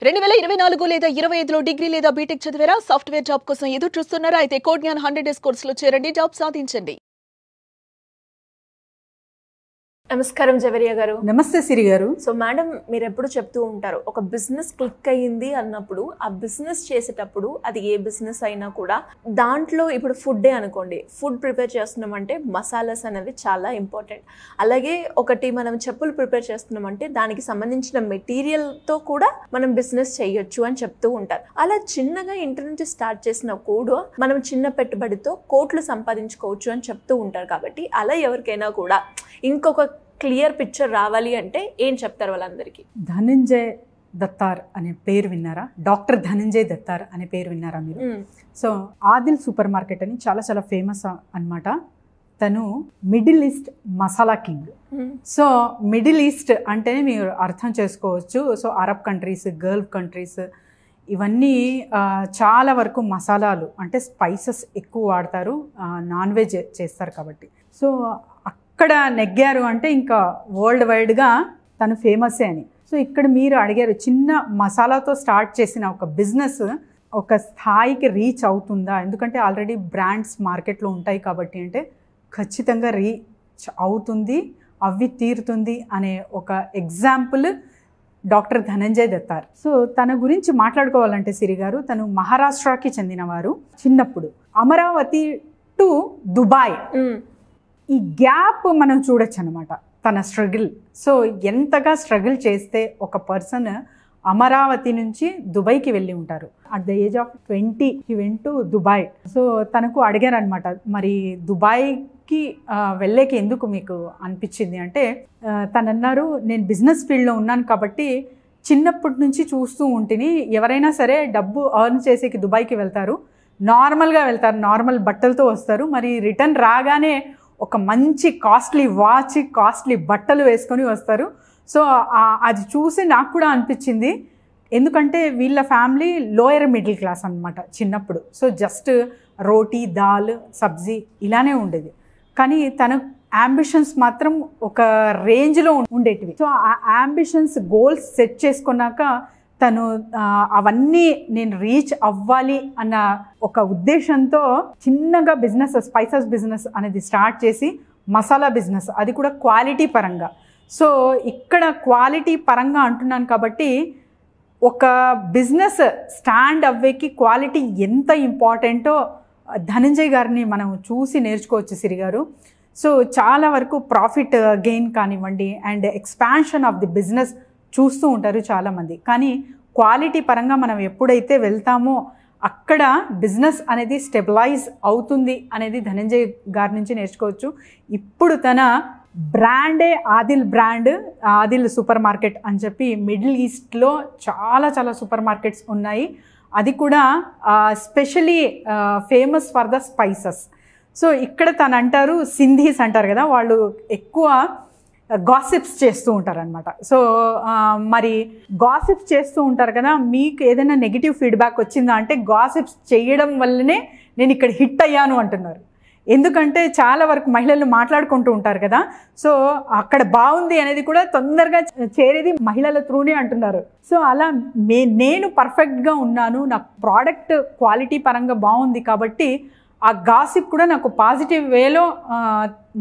2024 లేదా 25లో డిగ్రీ లేదా బీటెక్ చదివారా? సాఫ్ట్వేర్ జాబ్ కోసం ఎదురు చూస్తున్నారా? అయితే కోడ్ జ్ఞాన్ 100 డేస్ కోర్సులో చేరండి, జాబ్ సాధించండి. నమస్కారం జవరియా గారు. నమస్తే సిరి గారు. సో మేడం, మీరు ఎప్పుడు చెప్తూ ఉంటారు, ఒక బిజినెస్ క్లిక్ అయ్యింది అన్నప్పుడు ఆ బిజినెస్ చేసేటప్పుడు, అది ఏ బిజినెస్ అయినా కూడా దాంట్లో ఇప్పుడు ఫుడ్డే అనుకోండి, ఫుడ్ ప్రిపేర్ చేస్తున్నామంటే మసాలాస్ అనేది చాలా ఇంపార్టెంట్. అలాగే ఒకటి మనం చెప్పులు ప్రిపేర్ చేస్తున్నామంటే దానికి సంబంధించిన మెటీరియల్తో కూడా మనం బిజినెస్ చేయొచ్చు అని చెప్తూ ఉంటారు. అలా చిన్నగా ఇంటి నుంచి స్టార్ట్ చేసిన కూడా మనం చిన్న పెట్టుబడితో కోట్లు సంపాదించుకోవచ్చు అని చెప్తూ ఉంటారు. కాబట్టి అలా ఎవరికైనా కూడా ఇంకొక క్లియర్ పిక్చర్ రావాలి అంటే ఏం చెప్తారు వాళ్ళందరికీ? ధనంజయ్ దత్తార్ అనే పేరు విన్నారా? డాక్టర్ ధనంజయ్ దత్తార్ అనే పేరు విన్నారా మీరు? సో ఆదిల్ సూపర్ మార్కెట్ అని చాలా చాలా ఫేమస్ అన్నమాట. తను middle east masala king. So middle east అంటేనే మీరు అర్థం చేసుకోవచ్చు. So Arab countries, Gulf countries, ఇవన్నీ చాలా వరకు మసాలాలు అంటే స్పైసెస్ ఎక్కువ వాడతారు, నాన్ వెజ్ చేస్తారు కాబట్టి. సో ఇక్కడ నెగ్గారు అంటే ఇంకా వరల్డ్ వైడ్గా తను ఫేమసే అని. సో ఇక్కడ మీరు అడిగారు, చిన్న మసాలాతో స్టార్ట్ చేసిన ఒక బిజినెస్ ఒక స్థాయికి రీచ్ అవుతుందా? ఎందుకంటే ఆల్రెడీ బ్రాండ్స్ మార్కెట్లో ఉంటాయి కాబట్టి అంటే ఖచ్చితంగా రీచ్ అవుతుంది, అవి తీరుతుంది అనే ఒక ఎగ్జాంపుల్ డాక్టర్ ధనంజయ్ దత్తార్. సో తన గురించి మాట్లాడుకోవాలంటే సిరి గారు, తను మహారాష్ట్రకి చెందినవారు. చిన్నప్పుడు అమరావతి టు దుబాయ్, ఈ గ్యాప్ మనం చూడొచ్చు అనమాట తన స్ట్రగుల్. సో ఎంతగా స్ట్రగుల్ చేస్తే ఒక పర్సన్ అమరావతి నుంచి దుబాయ్కి వెళ్ళి ఉంటారు. At the age of 20 he went to Dubai. So తనకు అడిగారు అనమాట, మరి దుబాయ్కి వెళ్ళేకి ఎందుకు మీకు అనిపించింది అంటే, తను అన్నారు, నేను బిజినెస్ ఫీల్డ్లో ఉన్నాను కాబట్టి చిన్నప్పటి నుంచి చూస్తూ ఉంటేని ఎవరైనా సరే డబ్బు ఎర్న్ చేసేకి దుబాయ్కి వెళ్తారు, నార్మల్గా వెళ్తారు, నార్మల్ బట్టలతో వస్తారు, మరి రిటర్న్ రాగానే ఒక మంచి కాస్ట్లీ వాచ్, కాస్ట్లీ బట్టలు వేసుకొని వస్తారు. సో అది చూసి నాకు కూడా అనిపించింది, ఎందుకంటే వీళ్ళ ఫ్యామిలీ లోయర్ మిడిల్ క్లాస్ అనమాట చిన్నప్పుడు. సో జస్ట్ రోటీ, దాల్, సబ్జీ ఇలానే ఉండేది. కానీ తన అంబిషన్స్ మాత్రం ఒక రేంజ్లో ఉండేటివి. సో ఆ అంబిషన్స్, గోల్స్ సెట్ చేసుకున్నాక తను అవన్నీ నేను రీచ్ అవ్వాలి అన్న ఒక ఉద్దేశంతో చిన్నగా బిజినెస్, స్పైసెస్ బిజినెస్ అనేది స్టార్ట్ చేసి మసాలా బిజినెస్, అది కూడా క్వాలిటీ పరంగా. సో ఇక్కడ క్వాలిటీ పరంగా అంటున్నాను కాబట్టి ఒక బిజినెస్ స్టాండ్ అవ్వేకి క్వాలిటీ ఎంత ఇంపార్టెంటో ధనంజయ్ గారిని మనం చూసి నేర్చుకోవచ్చు సిరి గారు. సో చాలా వరకు ప్రాఫిట్ గెయిన్ కానివ్వండి and expansion of the business చూస్తూ ఉంటారు చాలామంది. కానీ క్వాలిటీ పరంగా మనం ఎప్పుడైతే వెళ్తామో అక్కడ బిజినెస్ అనేది స్టెబిలైజ్ అవుతుంది అనేది ధనంజయ్ గారి నుంచి నేర్చుకోవచ్చు. ఇప్పుడు తన బ్రాండే Adil brand, Adil supermarket అని చెప్పి మిడిల్ ఈస్ట్లో చాలా చాలా సూపర్ మార్కెట్స్ ఉన్నాయి. అది కూడా especially famous for the spices. So ఇక్కడ తను అంటారు, సింధీస్ అంటారు కదా, వాళ్ళు ఎక్కువ గాసిప్స్ చేస్తూ ఉంటారనమాట. సో మరి గాసిప్స్ చేస్తూ ఉంటారు కదా, మీకు ఏదైనా నెగిటివ్ ఫీడ్బ్యాక్ వచ్చిందా అంటే గాసిప్స్ చేయడం వల్లనే నేను ఇక్కడ హిట్ అయ్యాను అంటున్నారు. ఎందుకంటే చాలా వరకు మహిళలు మాట్లాడుకుంటూ ఉంటారు కదా, సో అక్కడ బాగుంది అనేది కూడా తొందరగా చేరేది మహిళల త్రూనే అంటున్నారు. సో అలా నేను పర్ఫెక్ట్గా ఉన్నాను, నా ప్రోడక్ట్ క్వాలిటీ పరంగా బాగుంది కాబట్టి ఆ గాసిప్ కూడా నాకు పాజిటివ్ వేలో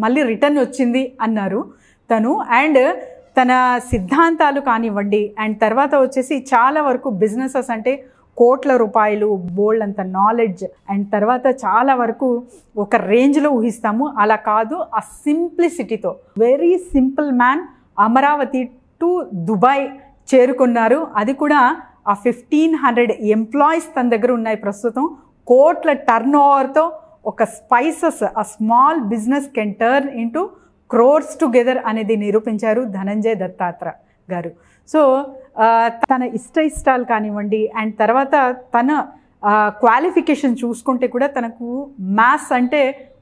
మళ్ళీ రిటర్న్ వచ్చింది అన్నారు తను. అండ్ తన సిద్ధాంతాలు కానివ్వండి అండ్ తర్వాత వచ్చేసి చాలా వరకు బిజినెసెస్ అంటే కోట్ల రూపాయలు, బోల్డ్ అంత నాలెడ్జ్ అండ్ తర్వాత చాలా వరకు ఒక రేంజ్లో ఊహిస్తాము, అలా కాదు, ఆ సింప్లిసిటీతో very simple man Amaravati to Dubai చేరుకున్నారు. అది కూడా ఆ 1500 ఎంప్లాయీస్ తన దగ్గర ఉన్నాయి ప్రస్తుతం. కోట్ల టర్న్ ఓవర్తో ఒక స్పైసెస్, ఆ small business can turn into crores together అనేది నిరూపించారు ధనంజయ్ దత్తాత్ర గారు. సో తన ఇష్టాలు కానివ్వండి అండ్ తర్వాత తన క్వాలిఫికేషన్ చూసుకుంటే కూడా తనకు మ్యాథ్స్ అంటే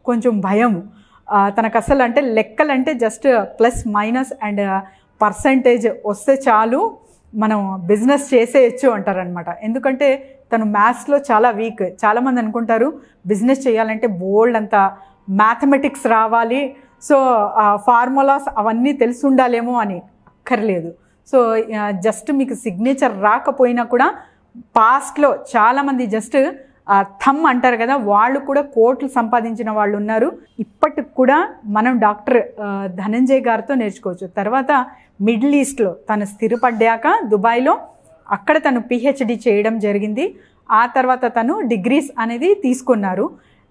కొంచెం భయము. తనకు అసలు అంటే లెక్కలంటే just plus minus and percentage వస్తే చాలు మనం బిజినెస్ చేసేయచ్చు అంటారనమాట. ఎందుకంటే తను మ్యాథ్స్లో చాలా వీక్. చాలామంది అనుకుంటారు బిజినెస్ చేయాలంటే బోల్డ్ అంత మ్యాథమెటిక్స్ రావాలి, సో ఫార్ములాస్ అవన్నీ తెలిసి ఉండాలేమో అని. అక్కర్లేదు. సో జస్ట్ మీకు సిగ్నేచర్ రాకపోయినా కూడా పాస్ట్లో చాలామంది జస్ట్ థమ్ అంటారు కదా, వాళ్ళు కూడా కోట్లు సంపాదించిన వాళ్ళు ఉన్నారు. ఇప్పటికి కూడా మనం డాక్టర్ ధనంజయ్ గారితో నేర్చుకోవచ్చు. తర్వాత మిడిల్ ఈస్ట్లో తను స్థిరపడ్డాక దుబాయ్లో అక్కడ తను పిహెచ్డి చేయడం జరిగింది. ఆ తర్వాత తను డిగ్రీస్ అనేది తీసుకున్నారు.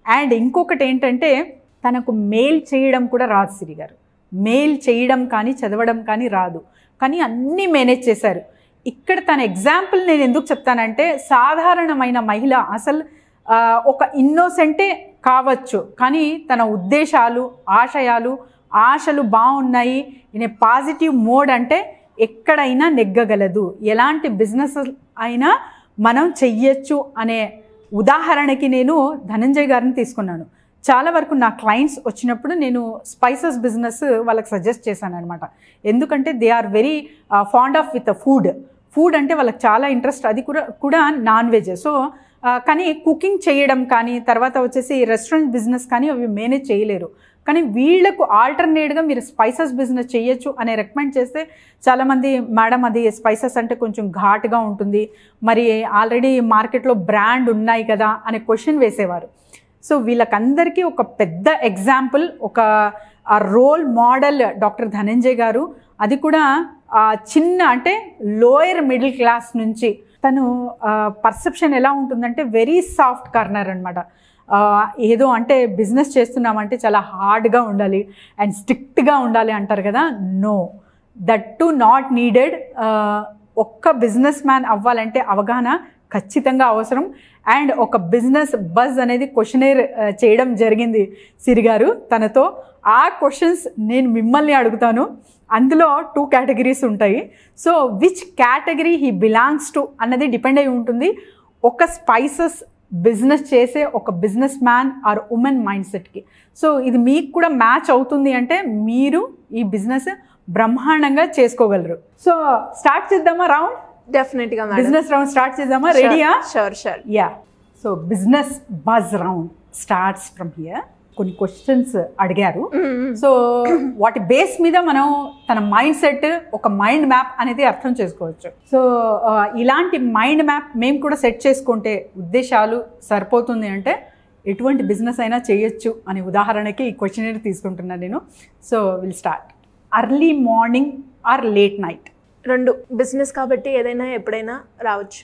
అండ్ ఇంకొకటి ఏంటంటే తనకు మెయిల్ చేయడం కూడా రాదు సిరి గారు. మెయిల్ చేయడం కానీ చదవడం కానీ రాదు, కానీ అన్నీ మేనేజ్ చేశారు. ఇక్కడ తన ఎగ్జాంపుల్ నేను ఎందుకు చెప్తానంటే, సాధారణమైన మహిళ అసలు ఒక ఇన్నోసెంటే కావచ్చు, కానీ తన ఉద్దేశాలు ఆశలు బాగున్నాయి, ఇన్ ఏ పాజిటివ్ మోడ్ అంటే ఎక్కడైనా నెగ్గగలదు, ఎలాంటి బిజినెస్ అయినా మనం చెయ్యొచ్చు అనే ఉదాహరణకి నేను ధనంజయ్ గారిని తీసుకున్నాను. చాలా వరకు నా క్లయింట్స్ వచ్చినప్పుడు నేను స్పైసెస్ బిజినెస్ వాళ్ళకి సజెస్ట్ చేశాను అనమాట. ఎందుకంటే they are very fond of with food అంటే వాళ్ళకి చాలా ఇంట్రెస్ట్, అది కూడా నాన్ వెజ్. సో కానీ కుకింగ్ చేయడం కానీ తర్వాత వచ్చేసి రెస్టారెంట్ బిజినెస్ కానీ అవి మేనేజ్ చేయలేరు. కానీ వీళ్లకు ఆల్టర్నేట్గా మీరు స్పైసెస్ బిజినెస్ చేయొచ్చు అనే రికమెండ్ చేస్తే చాలామంది మేడం అది స్పైసెస్ అంటే కొంచెం ఘాటుగా ఉంటుంది, మరి ఆల్రెడీ మార్కెట్లో బ్రాండ్ ఉన్నాయి కదా అనే క్వశ్చన్ వేసేవారు. సో వీళ్ళకందరికీ ఒక పెద్ద ఎగ్జాంపుల్, ఒక రోల్ మోడల్ డాక్టర్ ధనంజయ్ గారు. అది కూడా చిన్న అంటే లోయర్ మిడిల్ క్లాస్ నుంచి తను పర్సెప్షన్ ఎలా ఉంటుందంటే వెరీ సాఫ్ట్ కార్నర్ అనమాట. ఏదో అంటే బిజినెస్ చేస్తున్నామంటే చాలా హార్డ్గా ఉండాలి అండ్ స్ట్రిక్ట్గా ఉండాలి అంటారు కదా. No, that too not needed. ఒక్క బిజినెస్ మ్యాన్ అవ్వాలంటే అవగాహన ఖచ్చితంగా అవసరం. అండ్ ఒక బిజినెస్ బజ్ అనేది క్వశ్చనేర్ చేయడం జరిగింది సిరి గారు తనతో. ఆ క్వశ్చన్స్ నేను మిమ్మల్ని అడుగుతాను. అందులో 2 కేటగిరీస్ ఉంటాయి. So which category he belongs to అన్నది డిపెండ్ అయి ఉంటుంది ఒక స్పైసెస్ బిజినెస్ చేసే ఒక businessman or women mind సెట్కి. సో ఇది మీకు కూడా మ్యాచ్ అవుతుంది అంటే మీరు ఈ బిజినెస్ బ్రహ్మాండంగా చేసుకోగలరు. సో స్టార్ట్ చేద్దామా రౌండ్? డెఫినెట్గా బిజినెస్ రౌండ్ స్టార్ట్ చేద్దామా? రెడీయా? Sure. Yeah. So business buzz round starts from here. కొన్ని క్వశ్చన్స్ అడిగారు. సో వాటి బేస్ మీద మనం తన మైండ్ సెట్, ఒక మైండ్ మ్యాప్ అనేది అర్థం చేసుకోవచ్చు. సో ఇలాంటి మైండ్ మ్యాప్ మేము కూడా సెట్ చేసుకుంటే ఉద్దేశాలు సరిపోతుంది అంటే ఎటువంటి బిజినెస్ అయినా చేయొచ్చు అనే ఉదాహరణకి ఈ క్వశ్చన్ తీసుకుంటున్నాను నేను. So will start. Early morning or late night? 2. Business కాబట్టి ఏదైనా ఎప్పుడైనా రావచ్చు.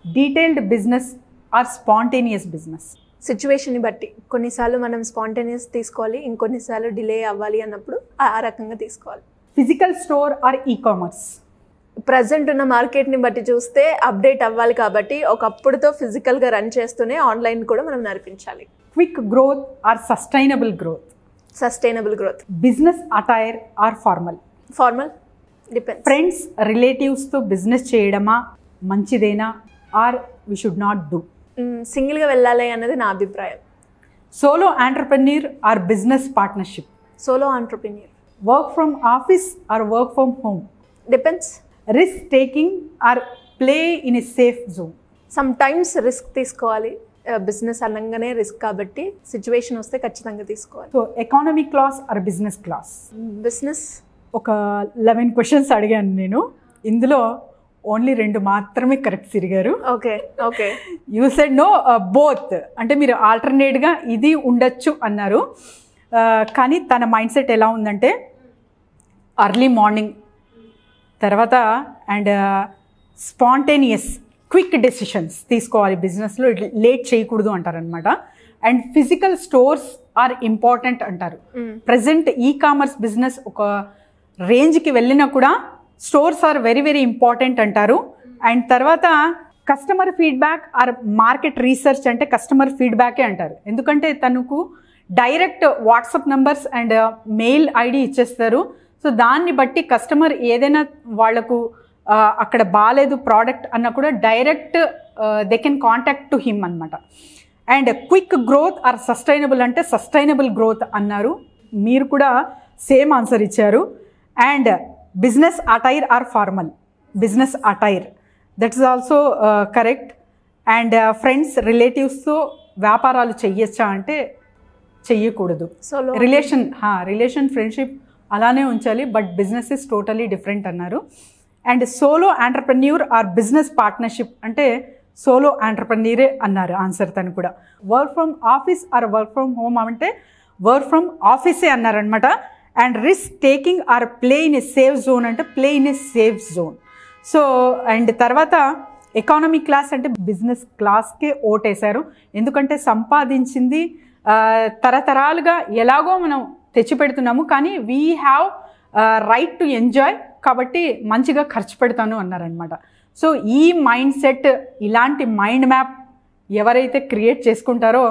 Detailed business or spontaneous business? సిచ్యువేషన్ని బట్టి. కొన్నిసార్లు మనం స్పాంటేనియస్ తీసుకోవాలి, ఇంకొన్నిసార్లు డిలే అవ్వాలి అన్నప్పుడు ఆ రకంగా తీసుకోవాలి. Physical store or e-commerce? Present ఉన్న మార్కెట్ని బట్టి చూస్తే అప్డేట్ అవ్వాలి కాబట్టి ఒకప్పుడుతో ఫిజికల్గా రన్ చేస్తూనే ఆన్లైన్ కూడా మనం నడిపించాలి. Quick growth or sustainable growth? Sustainable growth. Business attire or formal? Formal. Depends. Friends రిలేటివ్స్తో బిజినెస్ చేయడమా మంచిదేనా or we should not do? సింగిల్గా వెళ్ళాలి అన్నది నా అభిప్రాయం. Solo entrepreneur or business partnership? Solo entrepreneur. Work from office or work from home? Depends. Risk taking or play in a safe zone? Sometimes risk తీసుకోవాలి. Business అనగానే risk కాబట్టి situation వస్తే ఖచ్చితంగా తీసుకోవాలి. So economy class are business class? Business. ఒక 11 questions అడిగాను నేను, ఇందులో ఓన్లీ 2 మాత్రమే correct Siri garu. Okay. You said no both, అంటే మీరు ఆల్టర్నేట్గా ఇది ఉండొచ్చు అన్నారు. కానీ తన మైండ్ సెట్ ఎలా ఉందంటే అర్లీ మార్నింగ్, తర్వాత అండ్ స్పాంటేనియస్ క్విక్ డెసిషన్స్ తీసుకోవాలి బిజినెస్లో, లేట్ చేయకూడదు అంటారనమాట. And physical stores are important అంటారు. ప్రజెంట్ ఈ-కామర్స్ బిజినెస్ ఒక రేంజ్కి వెళ్ళినా కూడా stores are very very important అంటారు. అండ్ తర్వాత customer feedback or market research అంటే కస్టమర్ ఫీడ్బ్యాకే అంటారు. ఎందుకంటే తనకు direct WhatsApp numbers and mail ID ఇచ్చేస్తారు. సో దాన్ని బట్టి కస్టమర్ ఏదైనా వాళ్లకు అక్కడ బాగాలేదు ప్రోడక్ట్ అన్న కూడా direct they can contact to him అనమాట. And quick growth or sustainable అంటే సస్టైనబుల్ గ్రోత్ అన్నారు. మీరు కూడా సేమ్ ఆన్సర్ ఇచ్చారు. And business attire or formal? Business attire, that is also correct. And friends రిలేటివ్స్తో వ్యాపారాలు చెయ్యొచ్చా అంటే చెయ్యకూడదు. రిలేషన్ ఫ్రెండ్షిప్ అలానే ఉంచాలి, but business is totally different అన్నారు. And solo entrepreneur or business partnership అంటే సోలో ఆంటర్ప్రెన్యూరే అన్నారు ఆన్సర్ తను కూడా. Work from office or work from home అంటే వర్క్ ఫ్రమ్ ఆఫీసే అన్నారనమాట. And risk taking or play in a safe zone అంటే play in a safe zone. So and తర్వాత ఎకానమీ క్లాస్ అంటే బిజినెస్ క్లాస్కే ఓటేశారు. ఎందుకంటే సంపాదించింది తరతరాలుగా ఎలాగో మనం తెచ్చిపెడుతున్నాము, కానీ we have right to enjoy, కాబట్టి మంచిగా ఖర్చు పెడతాను అన్నారనమాట. సో ఈ మైండ్ సెట్, ఇలాంటి మైండ్ మ్యాప్ ఎవరైతే క్రియేట్ చేసుకుంటారో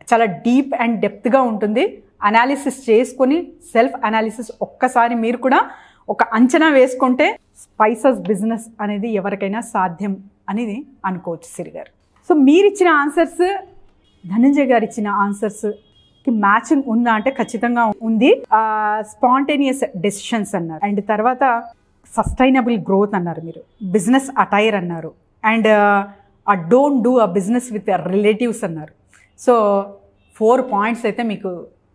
చాలా డీప్ అండ్ డెప్త్గా ఉంటుంది. అనాలిసిస్ చేసుకొని సెల్ఫ్ అనాలిసిస్ ఒక్కసారి మీరు కూడా ఒక అంచనా వేసుకుంటే స్పైసెస్ బిజినెస్ అనేది ఎవరికైనా సాధ్యం అనేది అనుకోవచ్చు సిరి గారు. సో మీరు ఇచ్చిన ఆన్సర్స్, ధనంజయ్ గారు ఇచ్చిన ఆన్సర్స్కి మ్యాచింగ్ ఉందా అంటే ఖచ్చితంగా ఉంది. స్పాంటేనియస్ డెసిషన్స్ అన్నారు, అండ్ తర్వాత సస్టైనబుల్ గ్రోత్ అన్నారు, మీరు బిజినెస్ అటైర్ అన్నారు, and don't do a business with relatives అన్నారు. సో 4 పాయింట్స్ అయితే మీకు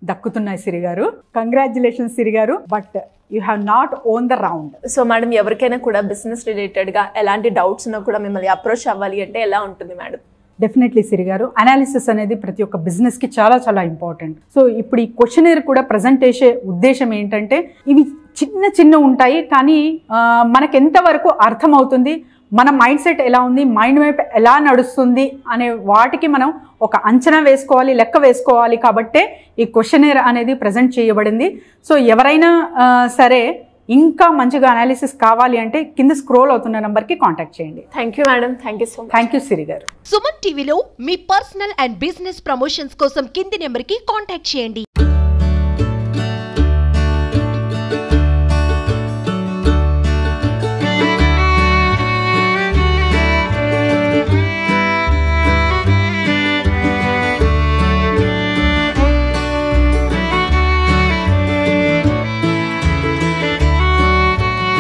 దక్కుతున్నాయి సిరి గారు. కంగ్రాచులేషన్స్ సిరి గారు, but you have not own the round. So madam, ఎవరికైనా కూడా బిజినెస్ రిలేటెడ్గా ఎలాంటి డౌట్స్ ఉన్నా కూడా మిమ్మల్ని అప్రోచ్ అవ్వాలి అంటే ఎలా ఉంటుంది మేడం? డెఫినెట్లీ సిరి గారు, అనాలిసిస్ అనేది ప్రతి ఒక్క బిజినెస్కి చాలా చాలా ఇంపార్టెంట్. సో ఇప్పుడు ఈ క్వశ్చనర్ కూడా ప్రజెంట్ చేసే ఉద్దేశం ఏంటంటే, ఇవి చిన్న చిన్న ఉంటాయి కానీ మనకు ఎంతవరకు అర్థమవుతుంది, మన మైండ్ సెట్ ఎలా ఉంది, మైండ్ వైపు ఎలా నడుస్తుంది అనే వాటికి మనం ఒక అంచనా వేసుకోవాలి, లెక్క వేసుకోవాలి. కాబట్టే ఈ క్వశ్చనర్ అనేది ప్రజెంట్ చేయబడింది. సో ఎవరైనా సరే ఇంకా మంచిగా అనాలిసిస్ కావాలి అంటే కింద స్క్రోల్ అవుతున్న నంబర్కి కాంటాక్ట్ చేయండి. Thank you madam, thank you so much. Thank you Siri garu. Suman టీవీలో మీ పర్సనల్ అండ్ బిజినెస్ ప్రమోషన్స్ కోసం కింది నెంబర్కి కాంటాక్ట్ చేయండి.